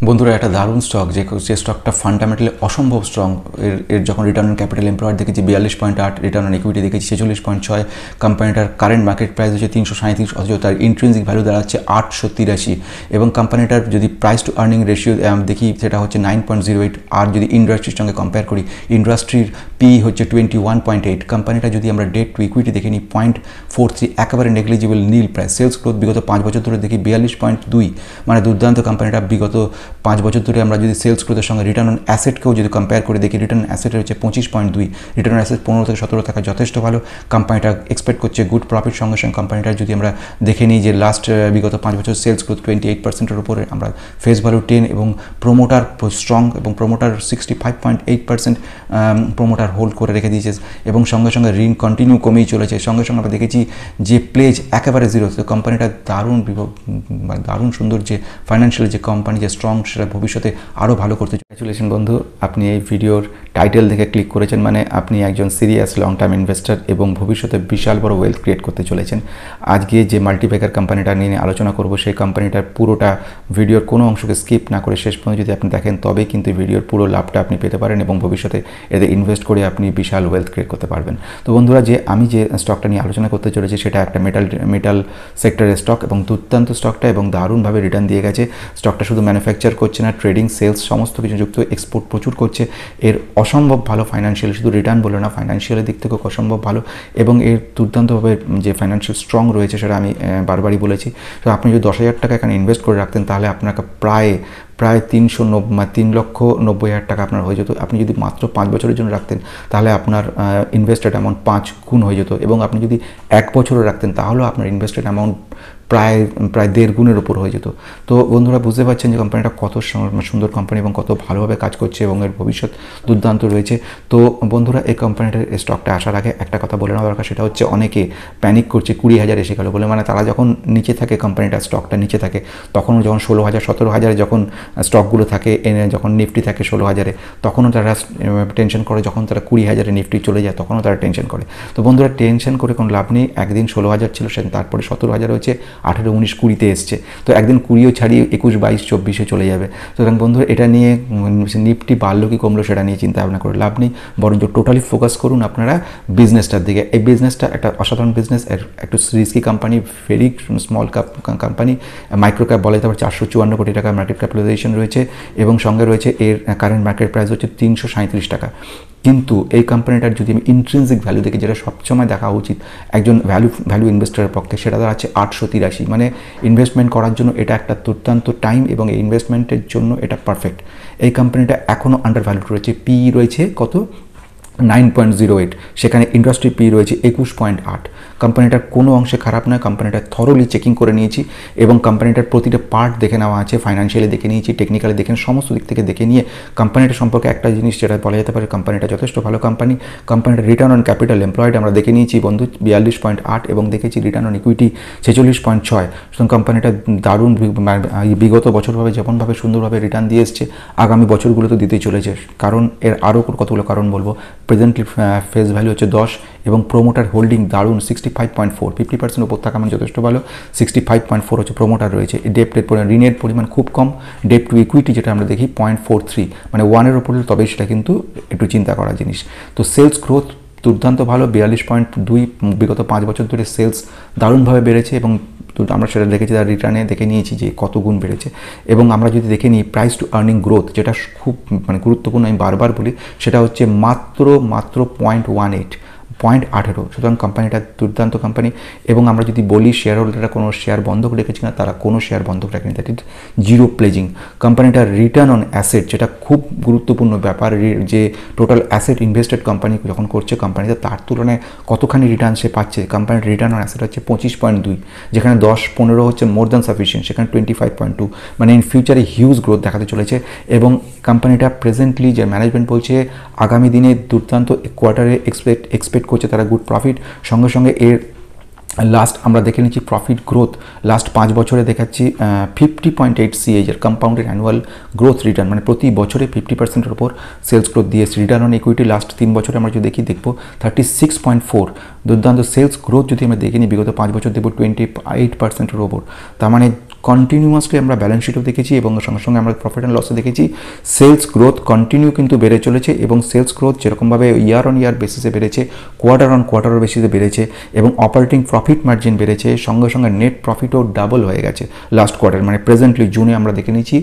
বন্ধুরা একটা দারুণ স্টক যে স্টকটা ফান্ডামেন্টালি অসম্ভব স্ট্রং এর যখন রিটার্ন অন ক্যাপিটাল এমপ্লয়েড দেখেছি 42.8, রিটার্ন অন ইকুইটি দেখেছি 46.6, কোম্পানিটার কারেন্ট মার্কেট প্রাইস হচ্ছে 337, অথচ তার ইন্ট্রিনসিক ভ্যালু দাঁড়াচ্ছে 883 এবং কোম্পানিটার যদি প্রাইস টু আর্নিং রেশিও দেখি সেটা হচ্ছে 9.08। আর যদি ইন্ডাস্ট্রির সঙ্গে কম্পেয়ার করি ইন্ডাস্ট্রির পি হচ্ছে 21.8। কোম্পানিটা যদি আমরা ডেট টু ইকুইটি দেখে নিই 0.43, একেবারে নেগলিজিবল নীল প্রাইস। সেলস গ্রোথ বিগত 5 বছর ধরে দেখি 42.2, মানে দুর্দান্ত। কোম্পানিটা বিগত 5 বছর ধরে আমরা যদি সেলস গ্রোথের সঙ্গে রিটার্ন অন অ্যাসেটকেও যদি কম্পেয়ার করে দেখি, রিটার্ন অ্যাসেটের হচ্ছে 25.2, রিটার্ন অন অ্যাসেট 15 থেকে 17 থাকা যথেষ্ট ভালো। কোম্পানিটা এক্সপেক্ট করছে গুড প্রফিট। সঙ্গে সঙ্গে কোম্পানিটার যদি আমরা দেখে নিই যে লাস্ট বিগত 5 বছর সেলস গ্রোথ 28%-এর উপরে, আমরা ফেস ভ্যালু 10 এবং প্রোমোটার স্ট্রং এবং প্রোমোটার 65.8% প্রোমোটার হোল্ড করে রেখে দিয়েছে এবং সঙ্গে সঙ্গে ঋণ কন্টিনিউ কমেই চলেছে। সঙ্গে সঙ্গে আমরা দেখেছি যে প্লেজ একেবারে জিরো। তো কোম্পানিটা দারুণ সুন্দর যে ফাইন্যান্সিয়াল যে কোম্পানি যে স্ট্রং, সেটা ভবিষ্যতে আরও ভালো করতে। কংগ্রাচুলেশন বন্ধু, আপনি এই ভিডিওর টাইটেল দেখে ক্লিক করেছেন, মানে আপনি একজন সিরিয়াস লং টার্ম ইনভেস্টার এবং ভবিষ্যতে বিশাল বড় ওয়েলথ ক্রিয়েট করতে চলেছেন। আজকে যে মাল্টিব্যাগার কোম্পানিটা নিয়ে আলোচনা করব, সেই কোম্পানিটার পুরোটা ভিডিওর কোনো অংশকে স্কিপ না করে শেষ পর্যন্ত যদি আপনি দেখেন, তবেই কিন্তু ভিডিওর পুরো লাভটা আপনি পেতে পারেন এবং ভবিষ্যতে এতে ইনভেস্ট করে আপনি বিশাল ওয়েলথ ক্রিয়েট করতে পারবেন। তো বন্ধুরা, আমি যে স্টকটা নিয়ে আলোচনা করতে চলেছি সেটা একটা মেটাল সেক্টরের স্টক এবং দুর্দান্ত স্টকটা এবং দারুণভাবে রিটার্ন দিয়ে গেছে। স্টকটা শুধু ম্যানুফ্যাকচার করছে না, ট্রেডিং, সেলস সমস্ত কিছু যুক্ত, এক্সপোর্ট প্রচুর করছে। এর অসম্ভব ভালো ফাইন্যান্সিয়াল, শুধু রিটার্ন বলে না, ফাইন্যান্সিয়ালের দিক থেকেও অসম্ভব ভালো এবং এর দুর্দান্তভাবে যে ফাইন্যান্সিয়াল স্ট্রং রয়েছে সেটা আমি বারবারই বলেছি। তো আপনি যদি 10,000 টাকা এখানে ইনভেস্ট করে রাখতেন, তাহলে আপনাকে প্রায় 3,90,000 টাকা আপনার হয়ে যেত। আপনি যদি মাত্র 5 বছরের জন্য রাখতেন, তাহলে আপনার ইনভেস্টেড অ্যামাউন্ট 5 গুণ হয়ে যেত এবং আপনি যদি 1 বছরও রাখতেন, তাহলেও আপনার ইনভেস্টেড অ্যামাউন্ট প্রায় 1.5 গুণের উপর হয়ে যেত। তো বন্ধুরা, বুঝতে পারছেন যে কোম্পানিটা কত সুন্দর কোম্পানি এবং কত ভালোভাবে কাজ করছে এবং এর ভবিষ্যৎ দুর্দান্ত রয়েছে। তো বন্ধুরা, এই কোম্পানিটার স্টকটা আসার আগে একটা কথা বলে নেওয়া দরকার, সেটা হচ্ছে অনেকে প্যানিক করছে 20,000 এসে গেল বলে। মানে তারা যখন নিচে থাকে, কোম্পানিটার স্টকটা নিচে থাকে, তখনও যখন 16,000 17,000 যখন স্টকগুলো থাকে, যখন নিফটি থাকে 16,000, তখনও তারা টেনশন করে। যখন তারা 20,000 নিফটি চলে যায়, তখনও তারা টেনশন করে। তো বন্ধুরা, টেনশন করে কোনো লাভ নেই। একদিন 16,000 ছিল, সে তারপরে 17,000 হয়েছে, 18, 19, 20-তে এসছে। তো একদিন 20ও ছাড়িয়ে 21, 22, 24-এ চলে যাবে। সুতরাং বন্ধুরা, এটা নিয়ে নিফটি বাড়লো কি কমলো সেটা নিয়ে চিন্তা ভাবনা করে লাভ নেই, বরঞ্চ টোটালি ফোকাস করুন আপনারা বিজনেসটার দিকে। এই বিজনেসটা একটা অসাধারণ বিজনেস, একটু risky company, very small cap company, micro cap বলা যেতে পারে। 454 কোটি টাকা মার্কেট ক্যাপিটালাইজেশন রয়েছে এবং সঙ্গে রয়েছে এর কারেন্ট মার্কেট প্রাইস হচ্ছে 337 টাকা। কিন্তু এই কোম্পানিটার যদি আমি ইন্ট্রিনসিক ভ্যালু দেখি, যেটা সবসময় দেখা উচিত একজন ভ্যালু ইনভেস্টারের পক্ষে, সেটা দাঁড়াচ্ছে 883। মানে ইনভেস্টমেন্ট করার জন্য এটা একটা দুর্দান্ত টাইম এবং এই ইনভেস্টমেন্টের জন্য এটা পারফেক্ট। এই কোম্পানিটা এখনও আন্ডারভ্যালুড রয়েছে। পি রয়েছে কত? 9.08, সেখানে ইন্ডাস্ট্রি পি রয়েছে 21.8। কোম্পানিটার কোনো অংশে খারাপ নয়, কোম্পানিটা থরলি চেকিং করে নিয়েছি এবং কোম্পানিটার প্রতিটা পার্ট দেখে নেওয়া আছে, ফাইন্যান্সিয়ালি দেখে নিয়েছি, টেকনিক্যালি দেখে, সমস্ত দিক থেকে দেখে নিয়ে কোম্পানিটা সম্পর্কে একটা জিনিস যেটা বলা যেতে পারে, কোম্পানিটা যথেষ্ট ভালো কোম্পানি। কোম্পানিটার রিটার্ন অন ক্যাপিটাল এমপ্লয়েড আমরা দেখে নিয়েছি বন্ধু 42.8 এবং দেখেছি রিটার্ন অন ইকুইটি 46.6। সুতরাং কোম্পানিটা দারুণ বিগত বছরভাবে যেমনভাবে সুন্দরভাবে রিটার্ন দিয়ে এসছে, আগামী বছরগুলো তো দিতেই চলেছে। কারণ এর আরও কতগুলো কারণ বলবো। প্রেজেন্টলি ফেস ভ্যালু হচ্ছে 10 এবং প্রোমোটার হোল্ডিং দারুণ 65.4, 50% উপর থাকা মানে যথেষ্ট ভালো। 65.4 হচ্ছে প্রোমোটার রয়েছে। ডেপ্টের ঋণের পরিমাণ খুব কম। ডেপ টু ইকুইটি যেটা আমরা দেখি 0.43, মানে 1-এর উপরে, তবেই সেটা কিন্তু একটু চিন্তা করার জিনিস। তো সেলস গ্রোথ দুর্দান্ত ভালো, 42.2 বিগত 5 বছর ধরে সেলস দারুণভাবে বেড়েছে এবং আমরা সেটা দেখেছি, তার রিটার্নে দেখে নিয়েছি যে কত গুণ বেড়েছে। এবং আমরা যদি দেখে নিই প্রাইস টু আর্নিং গ্রোথ, যেটা খুব গুরুত্বপূর্ণ, আমি বারবার বলি, সেটা হচ্ছে মাত্র 0.18। সুতরাং কোম্পানিটা দুর্দান্ত কোম্পানি। এবং আমরা যদি বলি শেয়ার হোল্ডাররা কোনো শেয়ার বন্ধক রেখেছে না, তারা কোনো শেয়ার বন্ধক রাখেনি, দ্যাট ইজ জিরো প্লেজিং। কোম্পানিটার রিটার্ন অন অ্যাসেট, যেটা খুব গুরুত্বপূর্ণ ব্যাপার, যে টোটাল অ্যাসেট ইনভেস্টেড কোম্পানি যখন করছে কোম্পানিতে, তার তুলনায় কতখানি রিটার্ন সে পাচ্ছে। কোম্পানির রিটার্ন অন অ্যাসেট হচ্ছে 25.2, যেখানে 10-15 হচ্ছে মোর দ্যান সাফিসিয়েন্ট, সেখানে 25.2, মানে ইন ফিউচারে হিউজ গ্রোথ দেখাতে চলেছে। এবং কোম্পানিটা প্রেজেন্টলি যে ম্যানেজমেন্ট বলছে আগামী দিনে দুর্দান্ত কোয়ার্টারে এক্সপেক্ট করছে তারা গুড প্রফিট। সঙ্গে সঙ্গে এর লাস্ট আমরা দেখে নিচ্ছি প্রফিট গ্রোথ লাস্ট 5 বছরে দেখাচ্ছি 50.8 CAGR compounded annual growth return, মানে প্রতি বছরে 50%-এর উপর সেলস গ্রোথ দিয়েছে। রিটার্ন অন ইকুইটি লাস্ট 3 বছরে আমরা যদি দেখবো 36.4। দুর্দান্ত সেলস গ্রোথ যদি আমরা দেখে নিই বিগত 5 বছর দেখবো 28%-এর ওপর। তার মানে কন্টিনিউয়াসলি আমরা ব্যালেন্স শিটও দেখেছি এবং সঙ্গে সঙ্গে আমরা প্রফিট অ্যান্ড লসে দেখেছি সেলস গ্রোথ কন্টিনিউ কিন্তু বেড়ে চলেছে এবং সেলস গ্রোথ যেরকমভাবে ইয়ার অন ইয়ার বেসিসে বেড়েছে, কোয়ার্টার অন কোয়ার্টার বেসিসে বেড়েছে এবং অপারেটিং প্রফিট মার্জিন বেড়েছে, সঙ্গে সঙ্গে নেট প্রফিটও ডাবল হয়ে গেছে লাস্ট কোয়ার্টার, মানে প্রেজেন্টলি জুনে আমরা দেখে নিয়েছি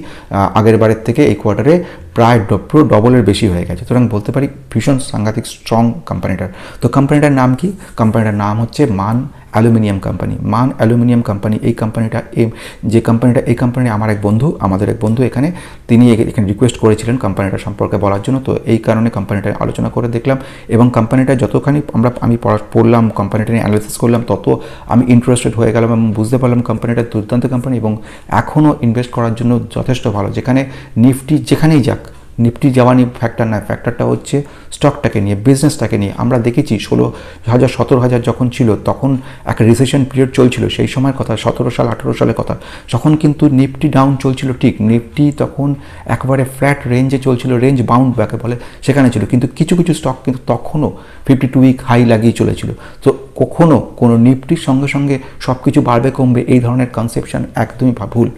আগের বারের থেকে এই কোয়ার্টারে প্রায় পুরো ডবলের বেশি হয়ে গেছে। সুতরাং বলতে পারি ভীষণ সাংঘাতিক স্ট্রং কোম্পানিটার। তো কোম্পানিটার নাম কি? কোম্পানিটার নাম হচ্ছে মান অ্যালুমিনিয়াম কোম্পানি। মান অ্যালুমিনিয়াম কোম্পানি এই কোম্পানিটা এই কোম্পানি আমাদের এক বন্ধু এখানে তিনি এখানে রিকোয়েস্ট করেছিলেন কোম্পানিটা সম্পর্কে বলার জন্য। তো এই কারণে কোম্পানিটা আলোচনা করে দেখলাম এবং কোম্পানিটা যতখানি আমি পড়লাম, কোম্পানিটা নিয়ে অ্যানালিসিস করলাম, তত আমি ইন্টারেস্টেড হয়ে গেলাম এবং বুঝতে পারলাম কোম্পানিটা দুর্দান্ত কোম্পানি এবং এখনও ইনভেস্ট করার জন্য যথেষ্ট ভালো। যেখানে নিফটি যেখানেই যাক, নিফটি যাওয়া নিয়ে ফ্যাক্টর নয়, ফ্যাক্টরটা হচ্ছে স্টকটাকে নিয়ে, বিজনেসটাকে নিয়ে। আমরা দেখেছি 16,000 17,000 যখন ছিল তখন একটা রিসেশন পিরিয়ড চলছিল, সেই সময়ের কথা 17 সাল 18 সালের কথা, যখন কিন্তু নিফটি ডাউন চলছিল, ঠিক নিফটি তখন একবারে ফ্ল্যাট রেঞ্জে চলছিল, রেঞ্জ বাউন্ড ব্যাকে বলে সেখানে ছিল, কিন্তু কিছু কিছু স্টক কিন্তু তখনও 52 উইক হাই লাগিয়ে চলেছিল। তো কখনও কোনো নিফটির সঙ্গে সঙ্গে সব কিছু বাড়বে কমবে এই ধরনের কনসেপশন একদমই ভুল।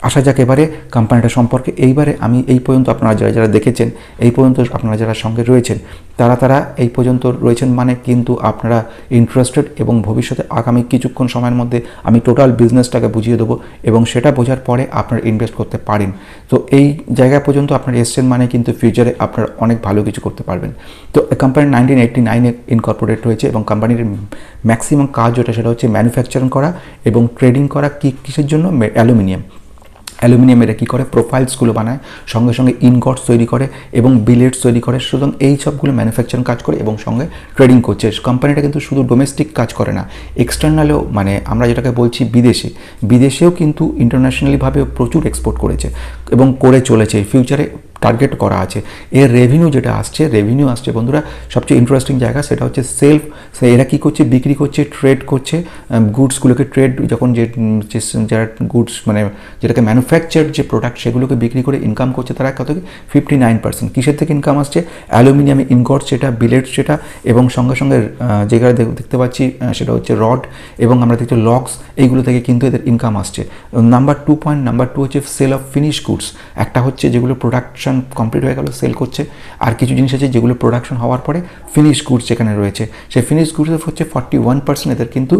আসা যাক এবারে কোম্পানিটা সম্পর্কে। এইবারে আমি এই পর্যন্ত আপনারা যারা দেখেছেন, এই পর্যন্ত আপনারা যারা সঙ্গে রয়েছেন তারা এই পর্যন্ত রয়েছেন মানে কিন্তু আপনারা ইন্টারেস্টেড এবং ভবিষ্যতে আগামী কিছুক্ষণ সময়ের মধ্যে আমি টোটাল বিজনেসটাকে বুঝিয়ে দেবো এবং সেটা বোঝার পরে আপনারা ইনভেস্ট করতে পারেন। তো এই জায়গা পর্যন্ত আপনারা এসছেন মানে কিন্তু ফিউচারে আপনারা অনেক ভালো কিছু করতে পারবেন। তো কোম্পানি 1989-এ ইনকর্পোরেট হয়েছে এবং কোম্পানির ম্যাক্সিমাম কাজ যেটা সেটা হচ্ছে ম্যানুফ্যাকচারিং করা এবং ট্রেডিং করা। কিসের জন্য? অ্যালুমিনিয়ামের কী করে? প্রোফাইলসগুলো বানায়, সঙ্গে সঙ্গে ইনগটস তৈরি করে এবং বিলেটস তৈরি করে। সুতরাং এই সবগুলো ম্যানুফ্যাকচারিং কাজ করে এবং সঙ্গে ট্রেডিং করছে। কোম্পানিটা কিন্তু শুধু ডোমেস্টিক কাজ করে না, এক্সটার্নালেও, মানে আমরা যেটাকে বলছি বিদেশেও কিন্তু ইন্টারন্যাশনালিভাবে প্রচুর এক্সপোর্ট করেছে এবং করে চলেছে, ফিউচারে টার্গেট করা আছে। এর রেভিনিউ যেটা আসছে বন্ধুরা, সবচেয়ে ইন্টারেস্টিং জায়গা সেটা হচ্ছে এরা কী করছে? বিক্রি করছে, ট্রেড করছে গুডসগুলোকে। ট্রেড যখন যারা গুডস মানে যেটাকে ম্যানুফ্যাকচার যে প্রোডাক্ট সেগুলোকে বিক্রি করে ইনকাম করছে তারা কত? 59%। কিসের থেকে ইনকাম আসছে? অ্যালুমিনিয়ামে ইনগটস সেটা, বিলেটস সেটা এবং সঙ্গে সঙ্গে যেগুলো দেখতে পাচ্ছি সেটা হচ্ছে রড এবং আমরা দেখছি লগস, এইগুলো থেকে কিন্তু এদের ইনকাম আসছে। নাম্বার টু হচ্ছে সেল অফ ফিনিশ গুডস। একটা হচ্ছে যেগুলো প্রোডাকশন কমপ্লিট হয়ে গেল সেল করছে, আর কিছু জিনিস আছে যেগুলো প্রোডাকশন হওয়ার পরে ফিনিশ গুডস যেখানে রয়েছে সেই ফিনিশ গুডসের হচ্ছে 41% এদের কিন্তু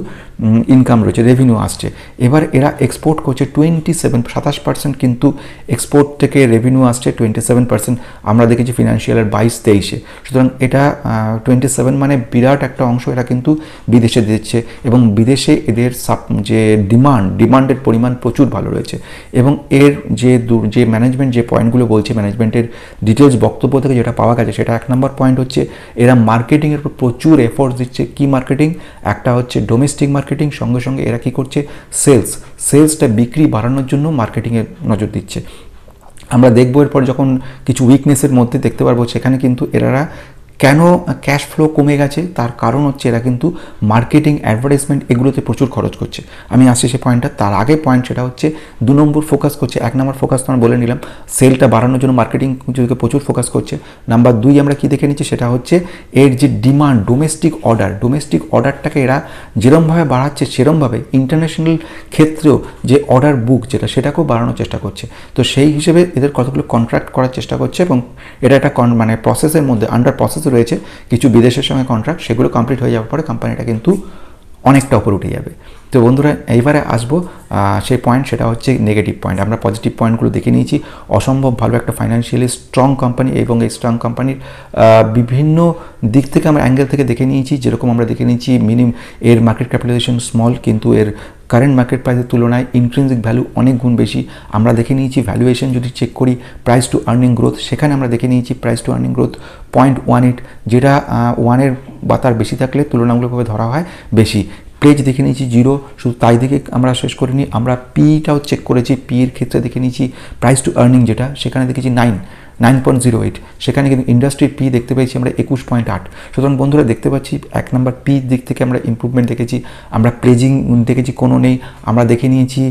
ইনকাম রয়েছে, রেভিনিউ আসছে। এবার এরা এক্সপোর্ট করছে 27% কিন্তু এক্সপোর্ট থেকে রেভিনিউ আসছে 27%। আমরা দেখেছি ফিনান্সিয়ালের 22-23-এ। সুতরাং এটা 27 মানে বিরাট একটা অংশ এরা কিন্তু বিদেশে দিচ্ছে এবং বিদেশে এদের যে ডিমান্ডের পরিমাণ প্রচুর ভালো রয়েছে এবং এর যে ম্যানেজমেন্ট যে পয়েন্টগুলো বলছে, ম্যানেজমেন্টের ডিটেলস বক্তব্য থেকে যেটা পাওয়া গেছে সেটা 1 নম্বর পয়েন্ট হচ্ছে এরা মার্কেটিংয়ের উপর প্রচুর এফোর্টস দিচ্ছে। কি মার্কেটিং? একটা হচ্ছে ডোমেস্টিক মার্কেটিং, সঙ্গে সঙ্গে এরা কী করছে? সেলসটা বিক্রি বাড়ানোর জন্য মার্কেটিংয়ে নজর দিচ্ছে। আমরা দেখবো এরপর যখন কিছু উইকনেসের মধ্যে দেখতে পারবো সেখানে কিন্তু এরা কেন ক্যাশ ফ্লো কমে গেছে তার কারণ হচ্ছে এরা কিন্তু মার্কেটিং, অ্যাডভার্টাইজমেন্ট এগুলোতে প্রচুর খরচ করছে। আমি আসছি সে পয়েন্টটা। তার আগে পয়েন্ট সেটা হচ্ছে 2 নম্বর ফোকাস করছে। 1 নম্বর ফোকাস তো আমরা বলে নিলাম, সেলটা বাড়ানোর জন্য মার্কেটিং প্রচুর ফোকাস করছে। নাম্বার 2 আমরা কি দেখে নিচ্ছি সেটা হচ্ছে এর যে ডিমান্ড, ডোমেস্টিক অর্ডারটাকে এরা যেরমভাবে বাড়াচ্ছে সেরমভাবে ইন্টারন্যাশনাল ক্ষেত্রেও যে অর্ডার বুক যেটা সেটাকেও বাড়ানোর চেষ্টা করছে। তো সেই হিসেবে এদের কতগুলো কন্ট্রাক্ট করার চেষ্টা করছে এবং এটা একটা মানে প্রসেসের মধ্যে আন্ডার প্রসেস রয়েছে কিছু বিদেশের সঙ্গে কন্ট্রাক্ট, সেগুলো কমপ্লিট হয়ে যাওয়ার পরে কোম্পানিটা কিন্তু অনেকটা উপরে উঠে যাবে। তো বন্ধুরা এইবারে আসবো সেই পয়েন্ট, সেটা হচ্ছে নেগেটিভ পয়েন্ট। আমরা পজিটিভ পয়েন্টগুলো দেখে নিয়েছি। অসম্ভব ভালো একটা ফাইন্যান্সিয়ালি স্ট্রং কোম্পানি এবং এই স্ট্রং কোম্পানির বিভিন্ন দিক থেকে আমরা অ্যাঙ্গেল থেকে দেখে নিয়েছি। যেরকম আমরা দেখে নিয়েছি এর মার্কেট ক্যাপিটালাইজেশন স্মল, কিন্তু এর কারেন্ট মার্কেট প্রাইসের তুলনায় ইন্ট্রিনসিক ভ্যালু অনেক গুণ বেশি। আমরা দেখে নিয়েছি ভ্যালুয়েশন যদি চেক করি প্রাইস টু আর্নিং গ্রোথ, সেখানে আমরা দেখে নিয়েছি প্রাইস টু আর্নিং গ্রোথ 0.18, যেটা 1-এর বা তার বেশি থাকলে তুলনামূলকভাবে ধরা হয় বেশি। প্লেজ দেখে নিয়েছি 0, শুধু তাই দেখে আমরা শেষ করিনি, আমরা পিটাও চেক করেছি। পির ক্ষেত্রে দেখে নিয়েছি প্রাইস টু আর্নিং যেটা, সেখানে দেখেছি 9.08, সেখানে কিন্তু ইন্ডাস্ট্রির পি দেখতে পেয়েছি আমরা 21.8। সুতরাং বন্ধুরা দেখতে পাচ্ছি 1 নম্বর পি দিক থেকে আমরা ইম্প্রুভমেন্ট দেখেছি, আমরা প্লেজিং দেখেছি কোনো নেই, আমরা দেখে নিয়েছি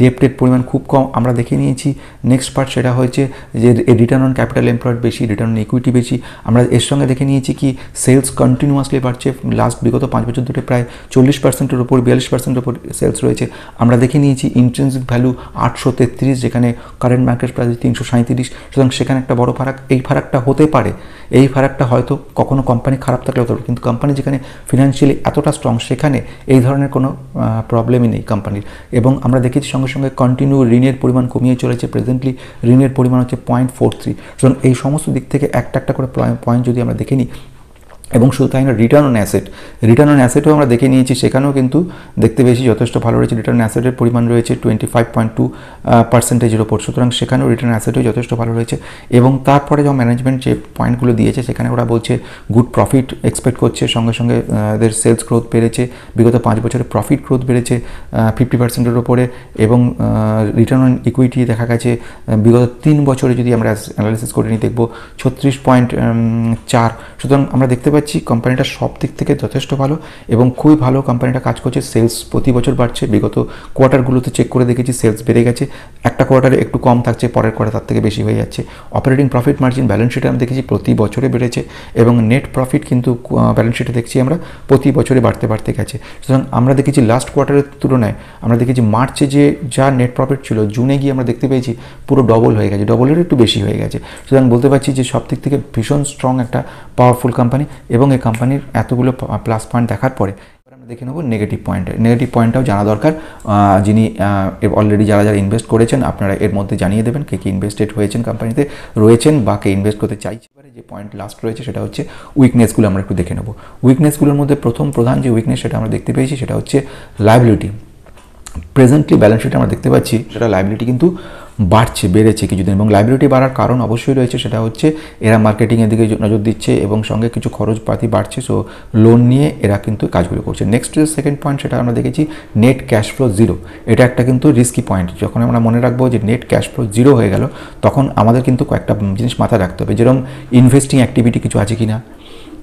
ডেপ্টের পরিমাণ খুব কম, আমরা দেখে নিয়েছি নেক্সট পার্ট সেটা হয়েছে যে রিটার্ন অন ক্যাপিটাল এমপ্লয়েড বেশি, রিটার্ন অন ইকুইটি বেশি। আমরা এর সঙ্গে দেখে নিয়েছি কি সেলস কন্টিনিউয়াসলি বাড়ছে, লাস্ট বিগত 5 বছর ধরে প্রায় 40%-এর উপর 42%-এর উপর সেলস রয়েছে। আমরা দেখে নিয়েছি ইন্ট্রিনসিক ভ্যালু 833, যেখানে কারেন্ট মার্কেট প্রাইস 337। সুতরাং সেখানে একটা বড় ফারাক, এই ফারাকটা হতে পারে, এই ফারাকটা হয়তো কখনো কোম্পানি খারাপ থাকলে হতে পারে, কিন্তু কোম্পানি যেখানে ফিনান্সিয়ালি এতটা স্ট্রং সেখানে এই ধরনের কোনো প্রবলেমই নেই কোম্পানির। এবং আমরা দেখেছি সঙ্গে সঙ্গে কন্টিনিউ ঋণের পরিমাণ কমিয়ে চলেছে, প্রেজেন্টলি ঋণের পরিমাণ হচ্ছে 0.43। সুতরাং এই সমস্ত দিক থেকে একটা একটা করে পয়েন্ট যদি আমরা দেখে নিই, এবং শুধু তাই না, রিটার্ন অন অ্যাসেটও আমরা দেখে নিয়েছি, সেখানেও কিন্তু দেখতে পেয়েছি যথেষ্ট ভালো রয়েছে। রিটার্ন অন অ্যাসেটের পরিমাণ রয়েছে 25.2%-এর ওপর, সুতরাং সেখানেও রিটার্ন অন অ্যাসেটও যথেষ্ট ভালো রয়েছে। এবং তারপরে যখন ম্যানেজমেন্ট যে পয়েন্টগুলো দিয়েছে সেখানে ওরা বলছে গুড প্রফিট এক্সপেক্ট করছে, সঙ্গে সঙ্গে এদের সেলস গ্রোথ বেড়েছে, বিগত 5 বছরে প্রফিট গ্রোথ বেড়েছে 50%-এর ওপরে, এবং রিটার্ন অন ইকুইটি দেখা গেছে বিগত 3 বছরে যদি আমরা অ্যানালিসিস করে নিই দেখব 36.4। সুতরাং আমরা দেখতে পাচ্ছি কোম্পানিটা সব দিক থেকে যথেষ্ট ভালো এবং খুবই ভালো কোম্পানিটা কাজ করছে। সেলস প্রতি বছর বাড়ছে, বিগত কোয়ার্টারগুলোতে চেক করে দেখেছি সেলস বেড়ে গেছে, একটা কোয়ার্টারে একটু কম থাকছে, পরের কোয়ার্টার তার থেকে বেশি হয়ে যাচ্ছে। অপারেটিং প্রফিট মার্জিন ব্যালেন্স শিটে আমরা দেখেছি প্রতি বছরে বেড়েছে, এবং নেট প্রফিট কিন্তু ব্যালেন্স শিটে দেখছি আমরা প্রতি বছরে বাড়তে গেছে। সুতরাং আমরা দেখেছি লাস্ট কোয়ার্টারের তুলনায় আমরা দেখেছি মার্চে যে যা নেট প্রফিট ছিল জুনে গিয়ে আমরা দেখতে পেয়েছি পুরো ডবল হয়ে গেছে, ডবলের একটু বেশি হয়ে গেছে। সুতরাং বলতে পারছি যে সব দিক থেকে ভীষণ স্ট্রং একটা পাওয়ারফুল কোম্পানি, এবং এই কোম্পানির এতগুলো প্লাস পয়েন্ট দেখার পরে আমরা দেখে নেব নেগেটিভ পয়েন্টটাও জানা দরকার। যিনি অলরেডি যারা ইনভেস্ট করেছেন আপনারা এর মধ্যে জানিয়ে দেবেন কে ইনভেস্টেড হয়েছেন কোম্পানিতে রয়েছেন বা কে ইনভেস্ট করতে চাইছে। যে পয়েন্ট লাস্ট রয়েছে সেটা হচ্ছে উইকনেসগুলো আমরা একটু দেখে নেব। উইকনেসগুলোর মধ্যে প্রধান যে উইকনেস সেটা আমরা দেখতে পেয়েছি সেটা হচ্ছে লায়াবিলিটি। প্রেজেন্টলি ব্যালেন্স শিটে আমরা দেখতে পাচ্ছি সেটা লায়াবিলিটি কিন্তু বেড়েছে কিছুদিন, এবং লায়াবিলিটি বাড়ার কারণ অবশ্যই রয়েছে, সেটা হচ্ছে এরা মার্কেটিংয়ের দিকে নজর দিচ্ছে এবং সঙ্গে কিছু খরচপাতি বাড়ছে, সো লোন নিয়ে এরা কিন্তু কাজগুলো করছে। নেক্সট যে সেকেন্ড পয়েন্ট সেটা আমরা দেখেছি নেট ক্যাশ ফ্লো জিরো। এটা একটা কিন্তু রিস্কি পয়েন্ট। যখন আমরা মনে রাখবো যে নেট ক্যাশ ফ্লো জিরো হয়ে গেল তখন আমাদের কিন্তু কয়েকটা জিনিস মাথায় রাখতে হবে, যেরকম ইনভেস্টিং অ্যাক্টিভিটি কিছু আছে কি না,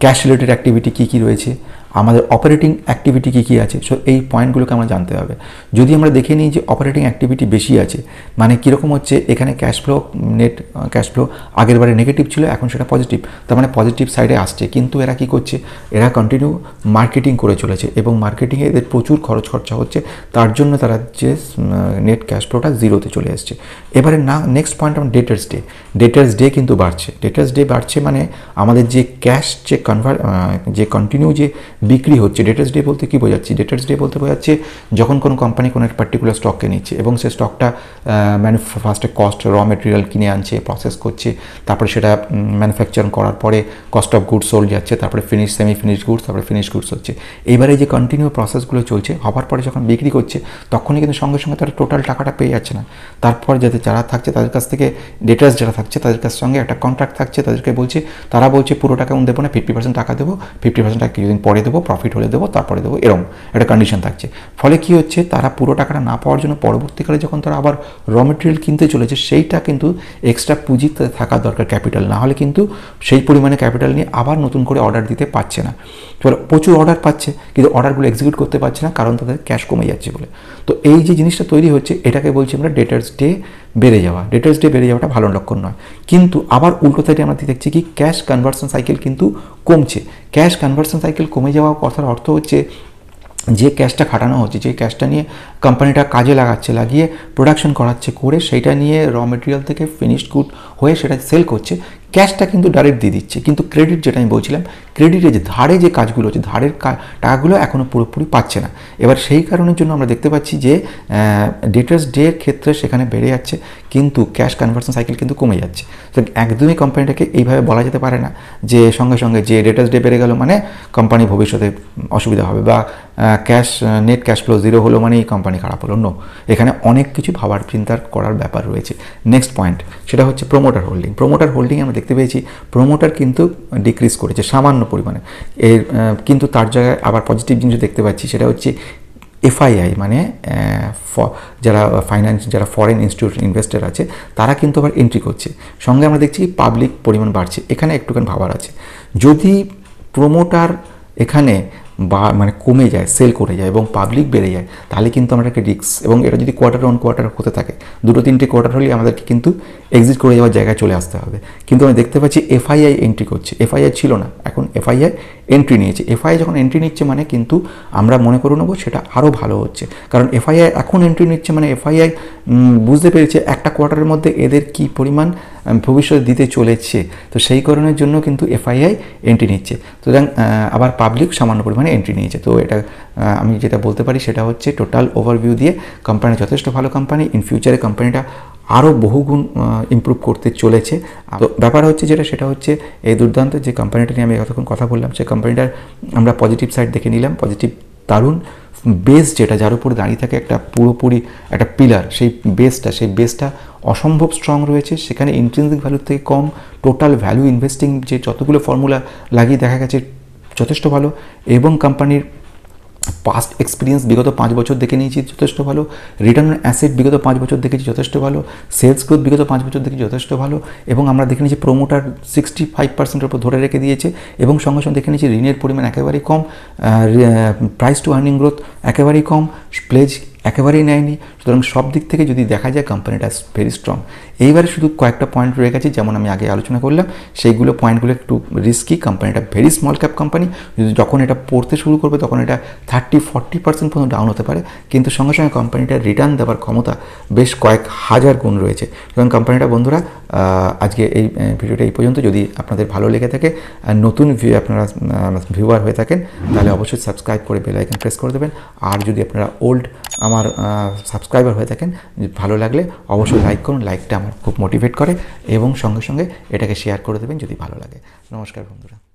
ক্যাশ রিলেটেড অ্যাক্টিভিটি কী কী রয়েছে, আমাদের অপারেটিং অ্যাক্টিভিটি কী কী আছে। সো এই পয়েন্টগুলোকে আমরা জানতে হবে। যদি আমরা দেখে নিই যে অপারেটিং অ্যাক্টিভিটি বেশি আছে, মানে কীরকম হচ্ছে, এখানে cash flow net cash flow আগের বারে নেগেটিভ ছিল, এখন সেটা পজিটিভ, তার মানে পজিটিভ সাইডে আসছে। কিন্তু এরা কী করছে, এরা কন্টিনিউ মার্কেটিং করে চলেছে এবং মার্কেটিংয়ে এদের প্রচুর খরচা হচ্ছে, তার জন্য তারা যে নেট ক্যাশ ফ্লোটা জিরোতে চলে আসছে। এবারে নেক্সট পয়েন্ট আমরা ডেটার্স ডে কিন্তু বাড়ছে মানে আমাদের যে ক্যাশ যে কন্টিনিউ যে বিক্রি হচ্ছে। ডেটার্স ডে বলতে কী বোঝাচ্ছি, ডেটার্স ডে বলতে বোঝাচ্ছে যখন কোনো কোম্পানি কোনো একটা পার্টিকুলার স্টককে নিচ্ছে এবং সে স্টকটা ফার্স্টে কস্ট র মেটেরিয়াল কিনে আনছে, প্রসেস করছে, তারপরে সেটা ম্যানুফ্যাকচার করার পরে কস্ট অফ গুডস সোল্ড যাচ্ছে, তারপরে সেমি ফিনিশ গুডস, তারপরে ফিনিশ গুডস হচ্ছে। এইবারে যে কন্টিনিউ প্রসেসগুলো চলছে হওয়ার পরে যখন বিক্রি করছে তখনই কিন্তু সঙ্গে সঙ্গে তারা টোটাল টাকাটা পেয়ে যাচ্ছে না। তারপর যারা থাকছে তাদের কাছ থেকে ডেটার্স যারা থাকছে তাদের কাছ সঙ্গে একটা কন্ট্রাক্ট থাকছে, তারা বলছে পুরো টাকা দেবো না, 50% টাকা দেবো, 50% টাকা কিছুদিন পরে দেবো, প্রফিট হলে দেবো, তারপরে দেবো, এরকম একটা কন্ডিশন থাকছে। ফলে কী হচ্ছে, তারা পুরো টাকাটা না পাওয়ার জন্য পরবর্তীকালে যখন তারা আবার র মেটেরিয়াল কিনতে চলেছে সেইটা কিন্তু এক্সট্রা পুঁজি থাকা দরকার, ক্যাপিটাল, না হলে কিন্তু সেই পরিমাণে ক্যাপিটাল নিয়ে আবার নতুন করে অর্ডার দিতে পারছে না। ফলে প্রচুর অর্ডার পাচ্ছে কিন্তু অর্ডারগুলো এক্সিকিউট করতে পারছে না, কারণ তাদের ক্যাশ কমে যাচ্ছে বলে। তো এই যে জিনিসটা তৈরি হচ্ছে এটাকে বলছি আমরা ডেটার্স ডে বেড়ে যাওয়াটা ভালো লক্ষণ নয়। কিন্তু আবার উল্টো সাইডে আমরা দেখছি কি ক্যাশ কনভার্সন সাইকেল কিন্তু কমছে। ক্যাশ কনভার্সন সাইকেল কমে যাওয়ার কথার অর্থ হচ্ছে যে ক্যাশটা খাটানো হচ্ছে, যে ক্যাশটা নিয়ে কোম্পানিটা কাজে লাগিয়ে প্রোডাকশন করে সেইটা নিয়ে র মেটেরিয়াল থেকে ফিনিশড গুড হয়ে সেটা সেল করছে, ক্যাশটা কিন্তু ডাইরেক্ট দিয়ে দিচ্ছে। কিন্তু ক্রেডিট, যেটা আমি বলছিলাম, ক্রেডিটে যে ধারে যে কাজগুলো হচ্ছে, ধারের টাকাগুলো এখনও পুরোপুরি পাচ্ছে না। এবার সেই কারণের জন্য আমরা দেখতে পাচ্ছি যে ডেটার্স ডের ক্ষেত্রে সেখানে বেড়ে যাচ্ছে কিন্তু ক্যাশ কনভার্সন সাইকেল কিন্তু কমে যাচ্ছে। তো একদমই কোম্পানিটাকে এইভাবে বলা যেতে পারে না যে সঙ্গে সঙ্গে যে ডেটার্স ডে বেড়ে গেল মানে কোম্পানি ভবিষ্যতে অসুবিধা হবে বা নেট ক্যাশ ফ্লো জিরো হলো মানে এই কোম্পানি খারাপ হলো। নো, এখানে অনেক কিছু ভাবার চিন্তা করার ব্যাপার রয়েছে। নেক্সট পয়েন্ট সেটা হচ্ছে প্রোমোটার হোল্ডিং। আমরা দেখতে পেয়েছি প্রোমোটার কিন্তু ডিক্রিজ করেছে সামান্য পরিমাণে, কিন্তু তার জায়গায় আবার পজিটিভ জিনিস দেখতে পাচ্ছি, সেটা হচ্ছে এফআইআই মানে যারা যারা ফরেন ইনস্টিটিউশন ইনভেস্টর আছে তারা কিন্তু আবার এন্ট্রি করছে। সঙ্গে আমরা দেখছি পাবলিক পরিমাণ বাড়ছে। এখানে একটুখানি ভাবার আছে, যদি প্রোমোটার এখানে বা মানে কমে যায়, সেল করে যায় এবং পাবলিক বেড়ে যায়, তাহলে কিন্তু আমাদেরকে রিস্ক, এবং এটা যদি কোয়ার্টার অন কোয়ার্টার হতে থাকে, 2-3টে কোয়ার্টার হলেই আমাদেরকে কিন্তু এক্সিট করে যাওয়ার জায়গায় চলে আসতে হবে। কিন্তু আমি দেখতে পাচ্ছি এফআইআই এন্ট্রি করছে। এফআইআই ছিল না, এখন এফআইআই এন্ট্রি নিয়েছে। এফআইআই যখন এন্ট্রি নিচ্ছে মানে কিন্তু আমরা মনে করে নেবো সেটা আরও ভালো হচ্ছে, কারণ এফআইআই এখন এন্ট্রি নিচ্ছে মানে এফআইআই বুঝতে পেরেছে একটা কোয়ার্টারের মধ্যে এদের কি পরিমাণ ভবিষ্যতে দিতে চলেছে, তো সেই কারণের জন্য কিন্তু এফআইআই এন্ট্রি নিচ্ছে। সুতরাং আবার পাবলিক সামান্য পরিমাণে এন্ট্রি নিয়েছে। তো এটা আমি যেটা বলতে পারি সেটা হচ্ছে টোটাল ওভারভিউ দিয়ে কোম্পানি যথেষ্ট ভালো কোম্পানি, ইন ফিউচারে কোম্পানিটা আরও বহুগুণ ইমপ্রুভ করতে চলেছে। তো ব্যাপার হচ্ছে সেটা হচ্ছে এই দুর্দান্ত যে কোম্পানিটা নিয়ে আমি এতক্ষণ কথা বললাম, সেই কোম্পানিটার আমরা পজিটিভ সাইড দেখে নিলাম। পজিটিভ দারুণ বেস, যেটা যার উপর দাঁড়িয়ে থাকে একটা পুরোপুরি একটা পিলার, সেই বেসটা অসম্ভব স্ট্রং রয়েছে। সেখানে ইন্ট্রিনসিক ভ্যালুর থেকে কম, টোটাল ভ্যালু ইনভেস্টিং যে যতগুলো ফর্মুলা লাগিয়ে দেখা গেছে যথেষ্ট ভালো, এবং কোম্পানির পাস্ট এক্সপিরিয়েন্স বিগত 5 বছর দেখে নিয়েছি যথেষ্ট ভালো, রিটার্ন অন অ্যাসেট বিগত 5 বছর দেখেছি যথেষ্ট ভালো, সেলস গ্রোথ বিগত 5 বছর দেখেছি যথেষ্ট ভালো, এবং আমরা দেখে নিয়েছি প্রোমোটার 65%-এর উপর ধরে রেখে দিয়েছে, এবং সঙ্গে সঙ্গে দেখে নিয়েছি ঋণের পরিমাণ একেবারেই কম, প্রাইস টু আর্নিং গ্রোথ একেবারেই কম, প্লেজ একেবারেই নেয়নি। সুতরাং সব দিক থেকে যদি দেখা যায় কোম্পানিটা ভেরি স্ট্রং। এইবারে শুধু কয়েকটা পয়েন্ট রয়ে গেছে, যেমন আমি আগে আলোচনা করলাম, সেইগুলো পয়েন্টগুলো একটু রিস্কি। কোম্পানিটা ভেরি স্মল ক্যাপ কোম্পানি, যখন এটা পড়তে শুরু করবে তখন এটা 30-40% পর্যন্ত ডাউন হতে পারে, কিন্তু সঙ্গে সঙ্গে কোম্পানিটার রিটার্ন দেওয়ার ক্ষমতা বেশ কয়েক হাজার গুণ রয়েছে। সুতরাং কোম্পানিটা বন্ধুরা, আজকে এই ভিডিওটা এই পর্যন্ত। যদি আপনাদের ভালো লেগে থাকে, নতুন আপনারা ভিউয়ার হয়ে থাকেন, তাহলে অবশ্যই সাবস্ক্রাইব করে বেল আইকন প্রেস করে দেবেন। আর যদি আপনারা ওল্ড আমার সাবস্ক্রাইবার হয়ে থাকেন, ভালো লাগলে অবশ্যই লাইক করুন। লাইকটা আমার খুব মোটিভেট করে, এবং সঙ্গে সঙ্গে এটাকে শেয়ার করে দেবেন যদি ভালো লাগে। নমস্কার বন্ধুরা।